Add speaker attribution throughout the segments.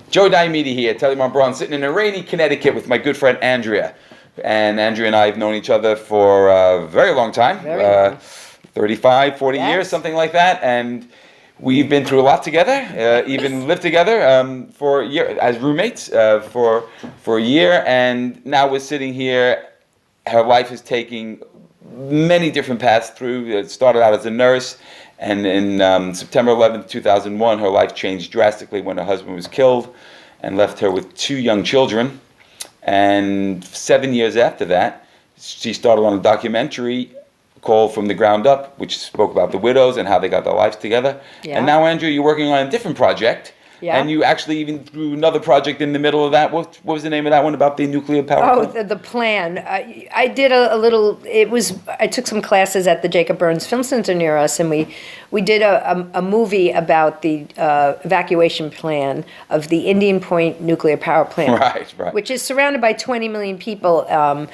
Speaker 1: Joe Diomede here, Telemark Braun, sitting in a rainy Connecticut with my good friend Andrea. And Andrea and I have known each other for a very long time, 35, 40 years, something like that. And we've been through a lot together, even lived together for a year as roommates for a year. And now we're sitting here. Her life is taking many different paths through. It started out as a nurse. And in September 11th, 2001, her life changed drastically when her husband was killed and left her with 2 young children. And 7 years after that, she started on a documentary called From the Ground Up, which spoke about the widows and how they got their lives together. Yeah. And now, Andrea, you're working on a different project. Yeah. And you actually even threw another project in the middle of that. What was the name of that one about the nuclear power plant?
Speaker 2: Oh, the plan. I did a little, I took some classes at the Jacob Burns Film Center near us, and we did a movie about the evacuation plan of the Indian Point nuclear power plant.
Speaker 1: Right.
Speaker 2: Which is surrounded by 20 million people, and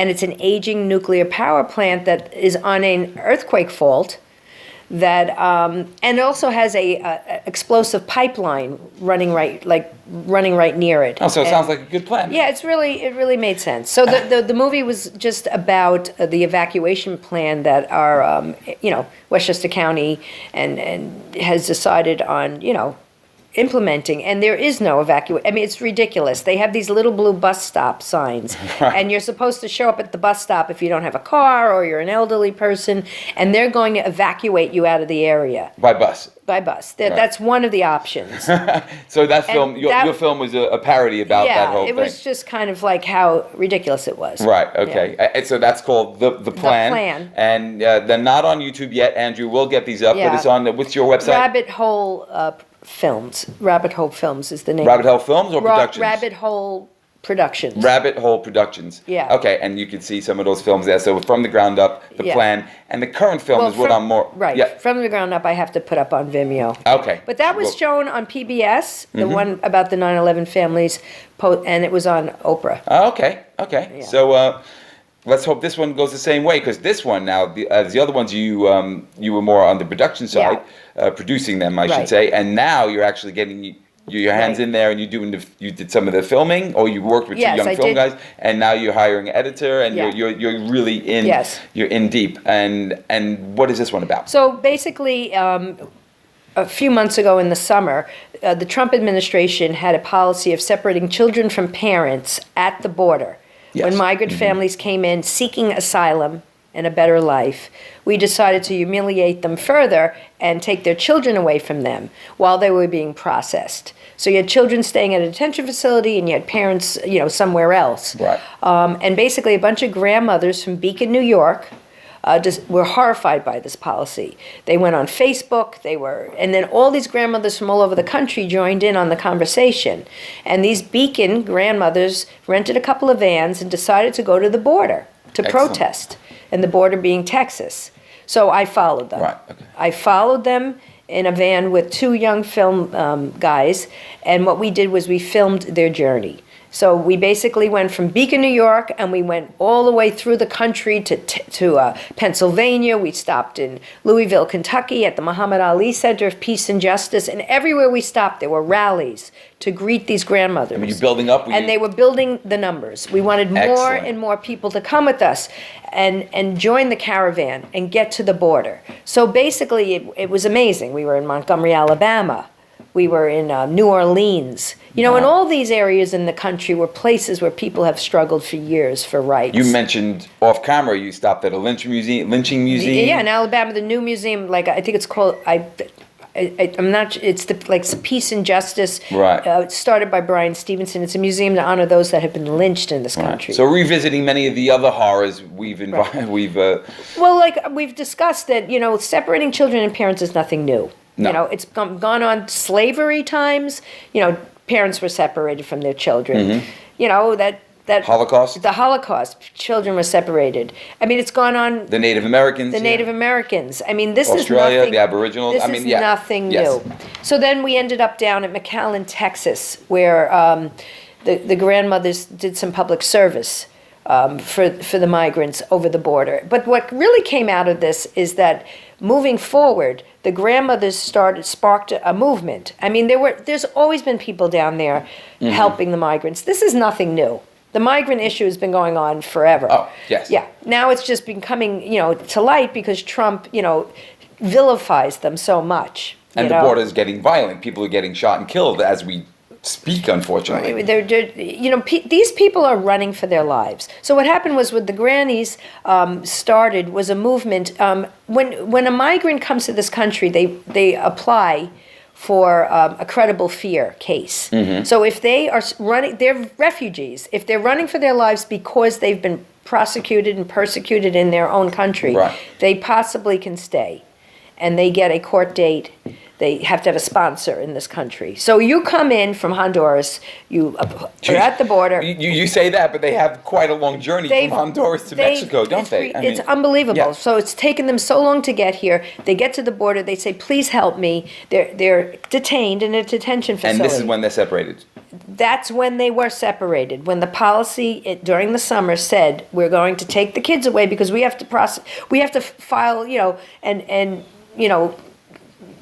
Speaker 2: it's an aging nuclear power plant that is on an earthquake fault. That and it also has a explosive pipeline running right near it.
Speaker 1: Oh, so it sounds like a good plan.
Speaker 2: Yeah, it really made sense. So the movie was just about the evacuation plan that our Westchester County and has decided on implementing, and there is no evacuation. I mean, it's ridiculous. They have these little blue bus stop signs, and you're supposed to show up at the bus stop if you don't have a car or you're an elderly person, and they're going to evacuate you out of the area.
Speaker 1: By bus?
Speaker 2: By bus. That's one of the options.
Speaker 1: So that film, your film was a parody about that whole thing.
Speaker 2: Yeah, it was just kind of like how ridiculous it was.
Speaker 1: Right, okay. Yeah. And so that's called The Plan.
Speaker 2: The Plan.
Speaker 1: And they're not on YouTube yet, Andrew. We'll get these up, but it's on, what's your website?
Speaker 2: Rabbit Hole Films. Rabbit Hole Films is the name.
Speaker 1: Rabbit Hole Films or Productions?
Speaker 2: Rabbit Hole Productions.
Speaker 1: Rabbit Hole Productions.
Speaker 2: Yeah.
Speaker 1: Okay, and you can see some of those films there. So From the Ground Up, The Plan, and the current film is what I'm more...
Speaker 2: Right. Yeah. From the Ground Up I have to put up on Vimeo.
Speaker 1: Okay.
Speaker 2: But that was shown on PBS, the one about the 9/11 families, and it was on Oprah.
Speaker 1: Okay. Yeah. So let's hope this one goes the same way, because this one now, as the other ones, you were more on the production side, producing them, I should say, and now you're actually getting your hands in there, and you did some of the filming, or you worked with 2 young film guys, and now you're hiring an editor, and you're really in, you're in deep. And what is this one about?
Speaker 2: So basically, a few months ago in the summer, the Trump administration had a policy of separating children from parents at the border. When migrant families came in seeking asylum and a better life, we decided to humiliate them further and take their children away from them while they were being processed. So you had children staying at a detention facility, and you had parents, somewhere else.
Speaker 1: Right.
Speaker 2: And basically a bunch of grandmothers from Beacon, New York, were horrified by this policy. They went on Facebook, and then all these grandmothers from all over the country joined in on the conversation. And these Beacon grandmothers rented a couple of vans and decided to go to the border to protest, and the border being Texas. So I followed them.
Speaker 1: Right, okay.
Speaker 2: I followed them in a van with 2 young film guys, and what we did was we filmed their journey. So we basically went from Beacon, New York, and we went all the way through the country to Pennsylvania. We stopped in Louisville, Kentucky, at the Muhammad Ali Center of Peace and Justice, and everywhere we stopped, there were rallies to greet these grandmothers.
Speaker 1: Were you building up?
Speaker 2: They were building the numbers. We wanted more and more people to come with us and join the caravan and get to the border. So basically, it was amazing. We were in Montgomery, Alabama. We were in New Orleans. And all these areas in the country were places where people have struggled for years for rights.
Speaker 1: You mentioned off camera you stopped at a lynching museum.
Speaker 2: Yeah, in Alabama, the new museum, I think it's called, I'm not, it's Peace and Justice.
Speaker 1: Right.
Speaker 2: Started by Brian Stevenson. It's a museum to honor those that have been lynched in this country.
Speaker 1: So revisiting many of the other horrors we've
Speaker 2: we've discussed that, separating children and parents is nothing new.
Speaker 1: No.
Speaker 2: It's gone on slavery times. Parents were separated from their children. That
Speaker 1: Holocaust?
Speaker 2: The Holocaust. Children were separated. I mean, it's gone on...
Speaker 1: The Native Americans.
Speaker 2: The Native Americans. I mean, this
Speaker 1: Australia,
Speaker 2: is nothing...
Speaker 1: the Aboriginals.
Speaker 2: This is nothing new. So then we ended up down at McAllen, Texas, where the grandmothers did some public service. for the migrants over the border. But what really came out of this is that moving forward, the grandmothers sparked a movement. I mean, there's always been people down there helping the migrants. This is nothing new. The migrant issue has been going on forever.
Speaker 1: Oh, yes.
Speaker 2: Yeah. Now it's just been coming, to light because Trump, vilifies them so much.
Speaker 1: And the border is getting violent. People are getting shot and killed as we speak, unfortunately.
Speaker 2: These people are running for their lives. So what happened was with the Grannies started was a movement. When a migrant comes to this country, they apply for a credible fear case. So if they are running, they're refugees. If they're running for their lives because they've been prosecuted and persecuted in their own country, they possibly can stay. And they get a court date. They have to have a sponsor in this country. So you come in from Honduras, you're at the border.
Speaker 1: You say that, but they have quite a long journey from Honduras to Mexico, don't they?
Speaker 2: It's unbelievable. Yeah. So it's taken them so long to get here. They get to the border, they say, please help me. They're detained in a detention facility.
Speaker 1: And this is when they're separated.
Speaker 2: That's when they were separated. When the policy during the summer said, we're going to take the kids away because we have to file, and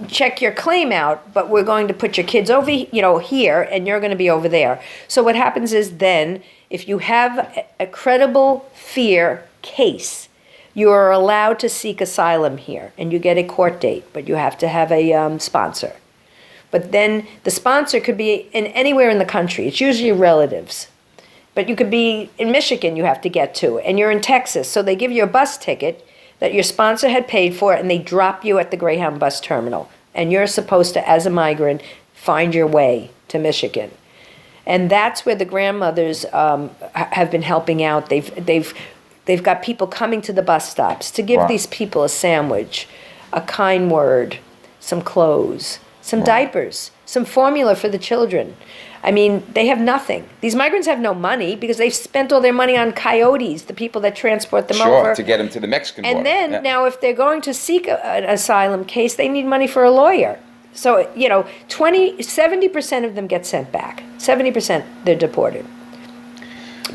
Speaker 2: check your claim out, but we're going to put your kids over, here, and you're going to be over there. So what happens is then, if you have a credible fear case, you are allowed to seek asylum here, and you get a court date, but you have to have a sponsor. But then the sponsor could be anywhere in the country. It's usually relatives. But you could be in Michigan, you have to get to, and you're in Texas, so they give you a bus ticket that your sponsor had paid for, and they drop you at the Greyhound bus terminal. And you're supposed to, as a migrant, find your way to Michigan. And that's where the grandmothers have been helping out. They've got people coming to the bus stops to give these people a sandwich, a kind word, some clothes, some diapers, some formula for the children. I mean, they have nothing. These migrants have no money because they've spent all their money on coyotes, the people that transport them over.
Speaker 1: To get them to the Mexican border.
Speaker 2: And then, now if they're going to seek an asylum case, they need money for a lawyer. So, 70% of them get sent back. 70% they're deported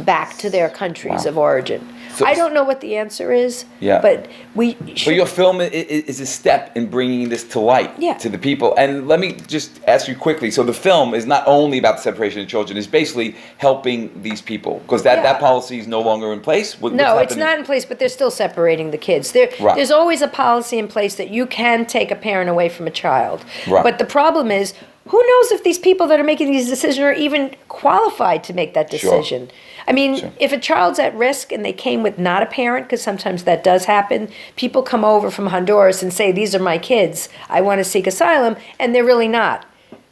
Speaker 2: back to their countries of origin. So, I don't know what the answer is, but we should.
Speaker 1: But your film is a step in bringing this to light to the people. And let me just ask you quickly. So the film is not only about the separation of children. It's basically helping these people. Because that policy is no longer in place?
Speaker 2: No, it's not in place, but they're still separating the kids. There's always a policy in place that you can take a parent away from a child. But the problem is, who knows if these people that are making these decisions are even qualified to make that decision? I mean, if a child's at risk and they came with not a parent, because sometimes that does happen, people come over from Honduras and say, these are my kids, I want to seek asylum, and they're really not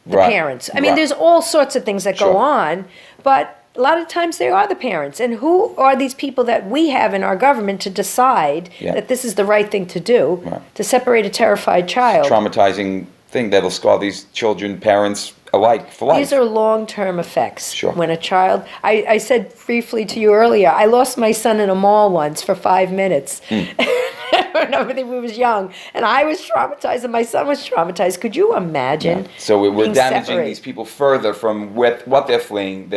Speaker 2: the parents. I mean, there's all sorts of things that go on, but a lot of times they are the parents. And who are these people that we have in our government to decide that this is the right thing to do, to separate a terrified child?
Speaker 1: Traumatizing thing that'll scar these children, parents alike for life.
Speaker 2: These are long-term effects. When a child, I said briefly to you earlier, I lost my son in a mall once for 5 minutes. When he was young, and I was traumatized, and my son was traumatized. Could you imagine?
Speaker 1: So we're damaging these people further from what they're fleeing.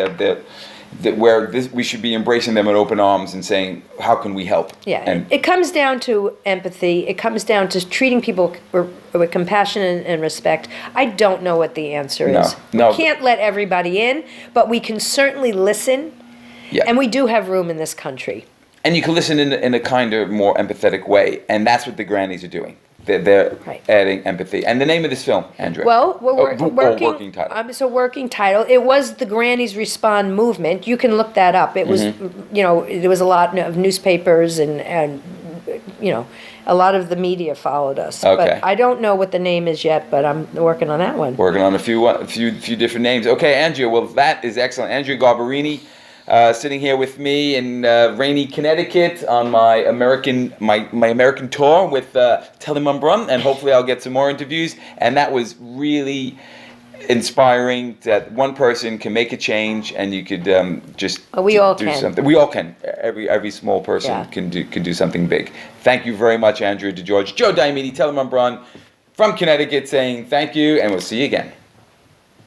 Speaker 1: We should be embracing them with open arms and saying, how can we help?
Speaker 2: And it comes down to empathy. It comes down to treating people with compassion and respect. I don't know what the answer is. We can't let everybody in, but we can certainly listen. And we do have room in this country.
Speaker 1: And you can listen in a kind of more empathetic way. And that's what the Grannies are doing. They're adding empathy. And the name of this film, Andrea?
Speaker 2: Well, we're
Speaker 1: working title.
Speaker 2: It's a working title. It was the Grannies Respond movement. You can look that up. It was, there was a lot of newspapers and a lot of the media followed us. But I don't know what the name is yet, but I'm working on that one.
Speaker 1: Working on a few different names. Okay, Andrea. Well, that is excellent. Andrea Garbarini. Sitting here with me in rainy Connecticut on my American tour with Telemann Brun, and hopefully I'll get some more interviews. And that was really inspiring that one person can make a change, and you could just do something. We all can. Every small person can do something big. Thank you very much, Andrea DeGeorge. Joe Diomede, Telemann Brun from Connecticut, saying thank you, and we'll see you again.